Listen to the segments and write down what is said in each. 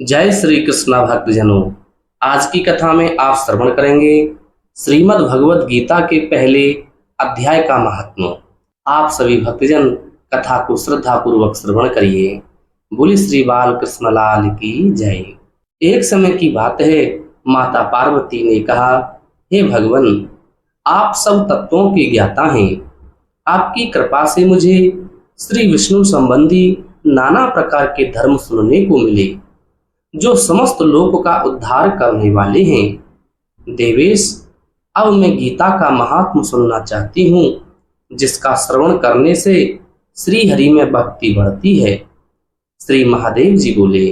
जय श्री कृष्णा भक्तजनों। आज की कथा में आप श्रवण करेंगे श्रीमद् भगवत गीता के पहले अध्याय का महात्म्य। आप सभी भक्तजन कथा को श्रद्धा पूर्वक श्रवण करिए। बोले श्री बाल कृष्ण लाल की जय। एक समय की बात है, माता पार्वती ने कहा, हे भगवान, आप सब तत्वों के ज्ञाता हैं। आपकी कृपा से मुझे श्री विष्णु संबंधी नाना प्रकार के धर्म सुनने को मिले, जो समस्त लोक का उद्धार करने वाले हैं। देवेश, अब मैं गीता का महात्म सुनना चाहती हूँ, जिसका श्रवण करने से श्री हरि में भक्ति बढ़ती है। श्री महादेव जी बोले,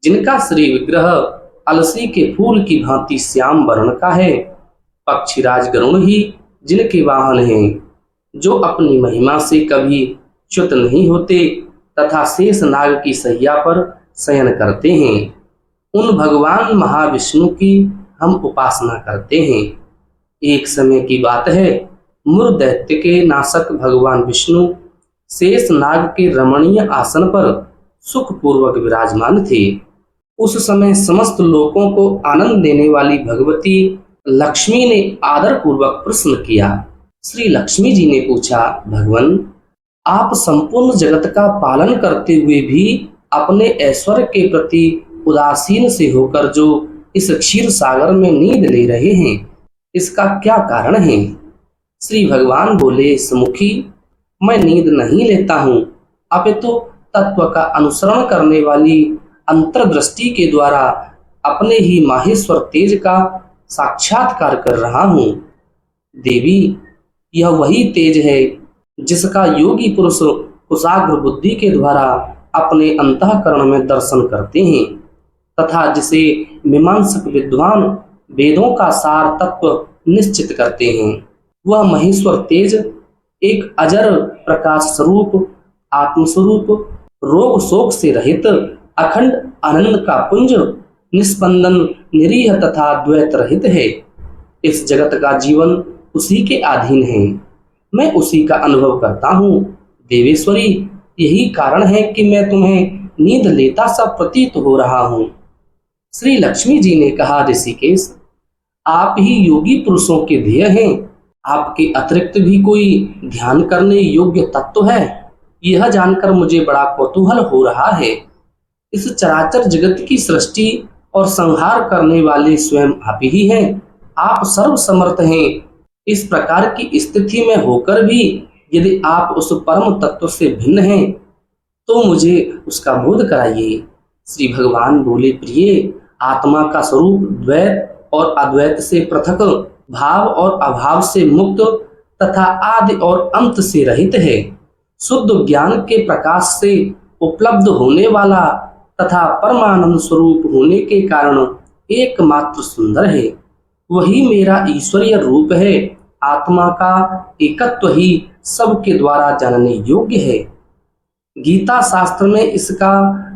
जिनका श्री विग्रह अलसी के फूल की भांति श्याम वर्ण का है, पक्षीराज गरुण ही जिनके वाहन हैं, जो अपनी महिमा से कभी च्युत नहीं होते तथा शेष नाग की सैया पर शयन करते हैं, उन भगवान महाविष्णु की हम उपासना करते हैं। एक समय की बात है, मुर दैत्य के नाशक भगवान विष्णु शेष नाग के रमणीय आसन पर सुखपूर्वक विराजमान थे। उस समय समस्त लोगों को आनंद देने वाली भगवती लक्ष्मी ने आदर पूर्वक प्रश्न किया। श्री लक्ष्मी जी ने पूछा, भगवान, आप संपूर्ण जगत का पालन करते हुए भी अपने ऐश्वर्य के प्रति उदासीन से होकर जो इस क्षीर सागर में नींद ले रहे हैं, इसका क्या कारण है? श्री भगवान बोले, सुमुखी, मैं नींद नहीं लेता हूँ, अपितु तत्व का अनुसरण करने वाली अंतर्दृष्टि के द्वारा अपने ही माहेश्वर तेज का साक्षात्कार कर रहा हूँ। देवी, यह वही तेज है जिसका योगी पुरुष कुशाग्र बुद्धि के द्वारा अपने अंतःकरण में दर्शन करते हैं तथा जिसे मीमांसक विद्वान वेदों का सार तत्व निश्चित करते हैं। वह महेश्वर तेज एक अजर प्रकाश स्वरूप, आत्मस्वरूप, रोग शोक से रहित अखंड आनंद का पुंज, निस्पंदन, निरीह तथा द्वैत रहित है। इस जगत का जीवन उसी के अधीन है, मैं उसी का अनुभव करता हूँ। देवेश्वरी, यही कारण है कि मैं तुम्हें नींद लेता सा प्रतीत हो रहा हूँ। श्री लक्ष्मी जी ने कहा, ऋषिकेश, आप ही योगी पुरुषों के ध्येय हैं। आपके अतिरिक्त भी कोई ध्यान करने योग्य तत्व है, यह जानकर मुझे बड़ा कौतूहल हो रहा है। इस चराचर जगत की सृष्टि और संहार करने वाले स्वयं आप ही हैं। आप सर्व समर्थ हैं। इस प्रकार की स्थिति में होकर भी यदि आप उस परम तत्व से भिन्न हैं, तो मुझे उसका बोध कराइए। श्री भगवान बोले, प्रिय, आत्मा का स्वरूप द्वैत और अद्वैत से पृथक, भाव और अभाव से मुक्त तथा आदि और अंत से रहित है। शुद्ध ज्ञान के प्रकाश से उपलब्ध होने वाला तथा परमानंद स्वरूप होने के कारण एकमात्र सुंदर है। वही मेरा ईश्वरीय रूप है। आत्मा का एकत्व ही सबके द्वारा जानने योग्य है। गीता शास्त्र में इसका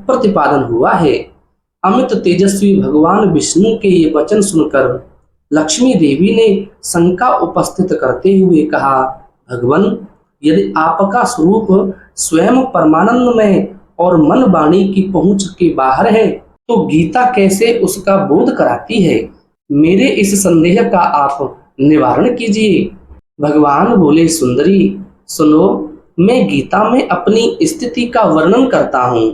प्रतिपादन हुआ है। अमित तेजस्वी भगवान विष्णु के ये वचन सुनकर लक्ष्मी देवी ने शंका उपस्थित करते हुए कहा, भगवान, यदि आपका स्वरूप स्वयं परमानंद में और मन वाणी की पहुंच के बाहर है, तो गीता कैसे उसका बोध कराती है? मेरे इस संदेह का आप निवारण कीजिए। भगवान बोले, सुंदरी, सुनो, मैं गीता में अपनी स्थिति का वर्णन करता हूँ।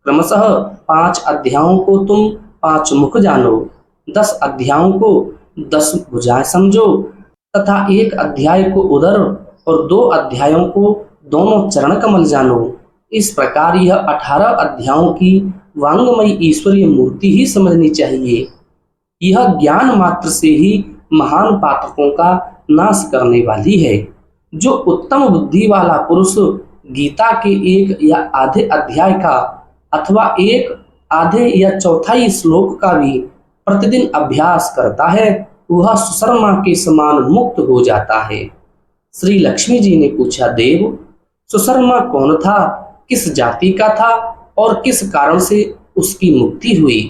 क्रमशः 5 अध्यायों को तुम 5 मुख जानो, 10 अध्यायों को 10 भुजाएं समझो तथा 1 अध्याय को उदर और 2 अध्यायों को दोनों चरण कमल जानो। इस प्रकार यह 18 अध्यायों की वांगमयी ईश्वरीय मूर्ति ही समझनी चाहिए। यह ज्ञान मात्र से ही महान पातकों का नाश करने वाली है। जो उत्तम बुद्धि वाला पुरुष गीता के 1 या आधे अध्याय का अथवा 1 आधे या चौथाई श्लोक का भी प्रतिदिन अभ्यास करता है, वह सुशर्मा के समान मुक्त हो जाता है। श्री लक्ष्मी जी ने पूछा, देव, सुशर्मा कौन था, किस जाति का था और किस कारण से उसकी मुक्ति हुई?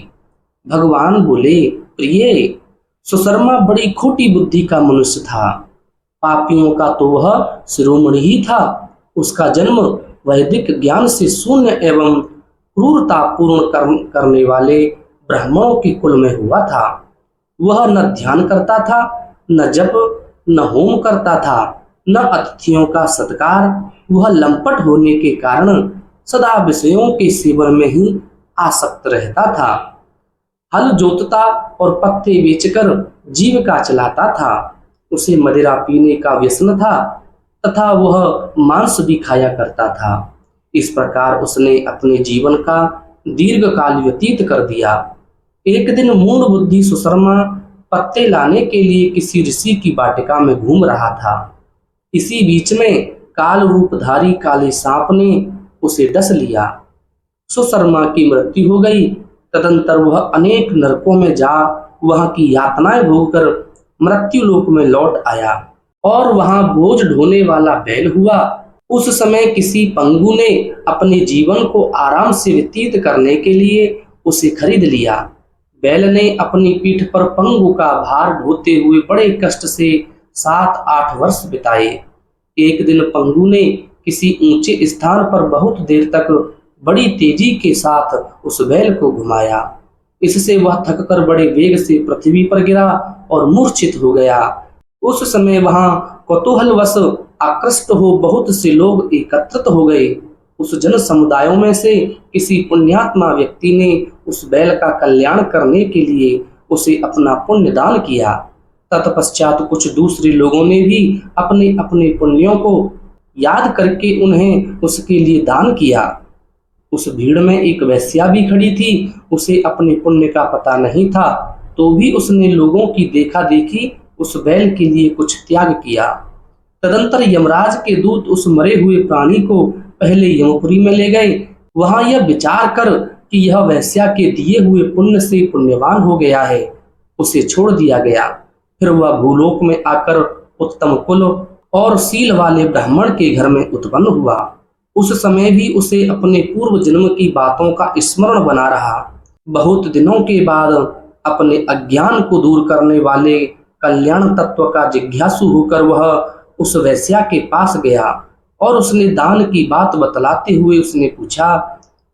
भगवान बोले, प्रिय, सुशर्मा बड़ी खोटी बुद्धि का मनुष्य था। पापियों का तो वह शिरोमणि ही था। उसका जन्म वैदिक ज्ञान से शून्य एवं क्रूरतापूर्ण कर्म करने वाले ब्राह्मणों के कुल में हुआ था। वह न ध्यान करता था, न जप, न होम करता था, न अतिथियों का सत्कार। वह लंपट होने के कारण सदा विषयों के सेवन में ही आसक्त रहता था। हल जोतता और पत्ते बेचकर जीविका चलाता था। उसे मदिरा पीने का व्यसन था तथा वह मांस भी खाया करता था। इस प्रकार उसने अपने जीवन का दीर्घ काल व्यतीत कर दिया। एक दिन मूढ़ बुद्धि सुशर्मा पत्ते लाने के लिए किसी ऋषि की वाटिका में घूम रहा था। इसी बीच में काल रूपधारी काले सांप ने उसे डस लिया। सुशर्मा की मृत्यु हो गई। तदंतर वह अनेक नरकों में जा वहां की यातनाएं भोगकर मृत्यु लोक में लौट आया और वहां बोझ ढोने वाला बैल हुआ। उस समय किसी पंगु ने अपने जीवन को आराम से व्यतीत करने के लिए उसे खरीद लिया। बैल ने अपनी पीठ पर पंगु का भार ढोते हुए बड़े कष्ट से 7-8 वर्ष बिताए। एक दिन पंगु ने किसी ऊंचे स्थान पर बहुत देर तक बड़ी तेजी के साथ उस बैल को घुमाया। इससे वह थककर बड़े वेग से पृथ्वी पर गिरा और मूर्छित हो गया। उस समय वहां कौतूहलवश आकृष्ट हो बहुत से लोग एकत्रित हो गए। उस जन समुदायों में से किसी पुण्यात्मा व्यक्ति ने उस बैल का कल्याण करने के लिए उसे अपना पुण्य दान किया। तत्पश्चात कुछ दूसरे लोगों ने भी अपने अपने पुण्यों को याद करके उन्हें उसके लिए दान किया। उस भीड़ में एक वेश्या भी खड़ी थी। उसे अपने पुण्य का पता नहीं था, तो भी उसने लोगों की देखा देखी उस बैल के लिए कुछ त्याग किया। तदंतर यमराज के दूत उस मरे हुए प्राणी को पहले यमपुरी में ले गए। वहां यह विचार कर कि यह वेश्या के दिए हुए पुण्य से पुण्यवान हो गया है, उसे छोड़ दिया गया। फिर वह भूलोक में आकर उत्तम कुल और शील वाले ब्राह्मण के घर में उत्पन्न हुआ। उस समय भी उसे अपने पूर्व जन्म की बातों का स्मरण बना रहा। बहुत दिनों के बाद अपने अज्ञान को दूर करने वाले कल्याण तत्व का जिज्ञासु होकर वह उस वैश्या के पास गया और उसने दान की बात बतलाते हुए उसने पूछा,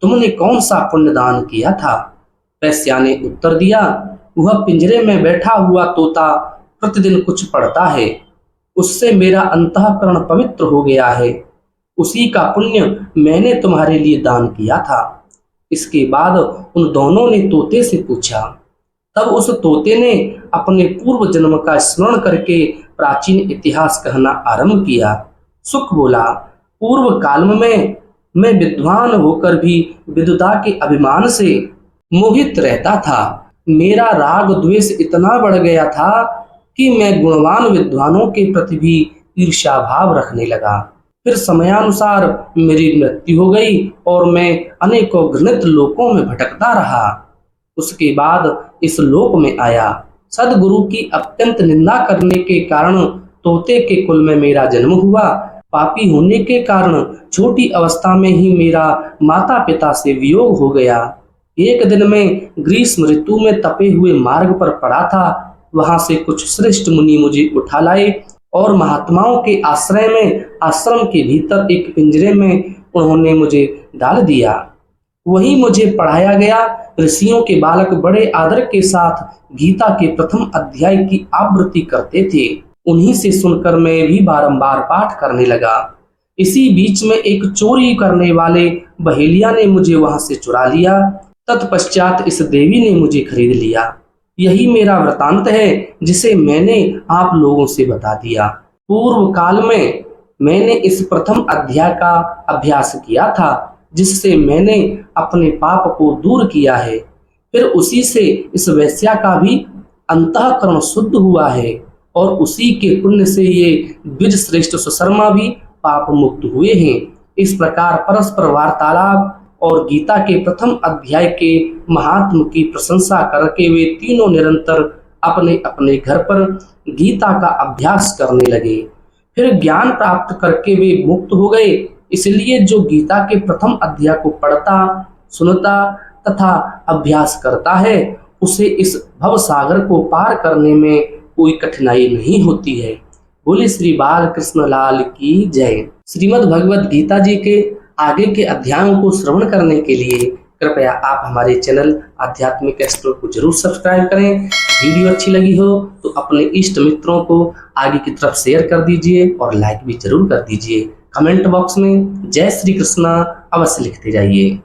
तुमने कौन सा पुण्य दान किया था? वैश्या ने उत्तर दिया, वह पिंजरे में बैठा हुआ तोता प्रतिदिन कुछ पढ़ता है, उससे मेरा अंतःकरण पवित्र हो गया है। उसी का पुण्य मैंने तुम्हारे लिए दान किया था। इसके बाद उन दोनों ने तोते से पूछा। तब उस तोते ने अपने पूर्व जन्म का स्मरण करके प्राचीन इतिहास कहना आरंभ किया। सुख बोला, पूर्व काल में मैं विद्वान होकर भी विदुता के अभिमान से मोहित रहता था। मेरा राग द्वेष इतना बढ़ गया था कि मैं गुणवान विद्वानों के प्रति भी ईर्ष्या भाव रखने लगा। फिर समयानुसार मेरी मृत्यु हो गई और मैं अनेकों घृणित लोकों में भटकता रहा। उसके बाद इस लोक में आया। सदगुरु की अत्यंत निंदा करने के कारण तोते के कुल में मेरा जन्म हुआ। पापी होने के कारण छोटी अवस्था में ही मेरा माता पिता से वियोग हो गया। एक दिन मैं ग्रीष्म ऋतु में तपे हुए मार्ग पर पड़ा था। वहां से कुछ श्रेष्ठ मुनि मुझे उठा लाए और महात्माओं के आश्रय में आश्रम के भीतर एक पिंजरे में उन्होंने मुझे डाल दिया। वहीं मुझे पढ़ाया गया। ऋषियों के बालक बड़े आदर के साथ गीता के प्रथम अध्याय की आवृत्ति करते थे। उन्हीं से सुनकर मैं भी बारंबार पाठ करने लगा। इसी बीच में एक चोरी करने वाले बहेलिया ने मुझे वहां से चुरा लिया। तत्पश्चात इस देवी ने मुझे खरीद लिया। यही मेरा वृतांत है जिसे मैंने आप लोगों से बता दिया। पूर्व काल में मैंने इस प्रथम अध्याय का अभ्यास किया था, जिससे मैंने अपने पाप को दूर किया है। फिर उसी से इस वैश्या का भी अंतःकरण शुद्ध हुआ है और उसी के पुण्य से ये द्विज श्रेष्ठ सुशर्मा भी पाप मुक्त हुए हैं। इस प्रकार परस्पर वार्तालाप और गीता के प्रथम अध्याय के महात्म की प्रशंसा करके वे तीनों निरंतर अपने अपने घर पर गीता का अभ्यास करने लगे। फिर ज्ञान प्राप्त करके वे मुक्त हो गए। इसलिए जो गीता के प्रथम अध्याय को पढ़ता, सुनता तथा अभ्यास करता है, उसे इस भव सागर को पार करने में कोई कठिनाई नहीं होती है। बोले श्री बाल कृष्ण लाल की जय। श्रीमद् भगवद गीता जी के आगे के अध्यायों को श्रवण करने के लिए कृपया आप हमारे चैनल आध्यात्मिक एक्सप्लोर को जरूर सब्सक्राइब करें। वीडियो अच्छी लगी हो तो अपने इष्ट मित्रों को आगे की तरफ शेयर कर दीजिए और लाइक भी जरूर कर दीजिए। कमेंट बॉक्स में जय श्री कृष्णा अवश्य लिखते जाइए।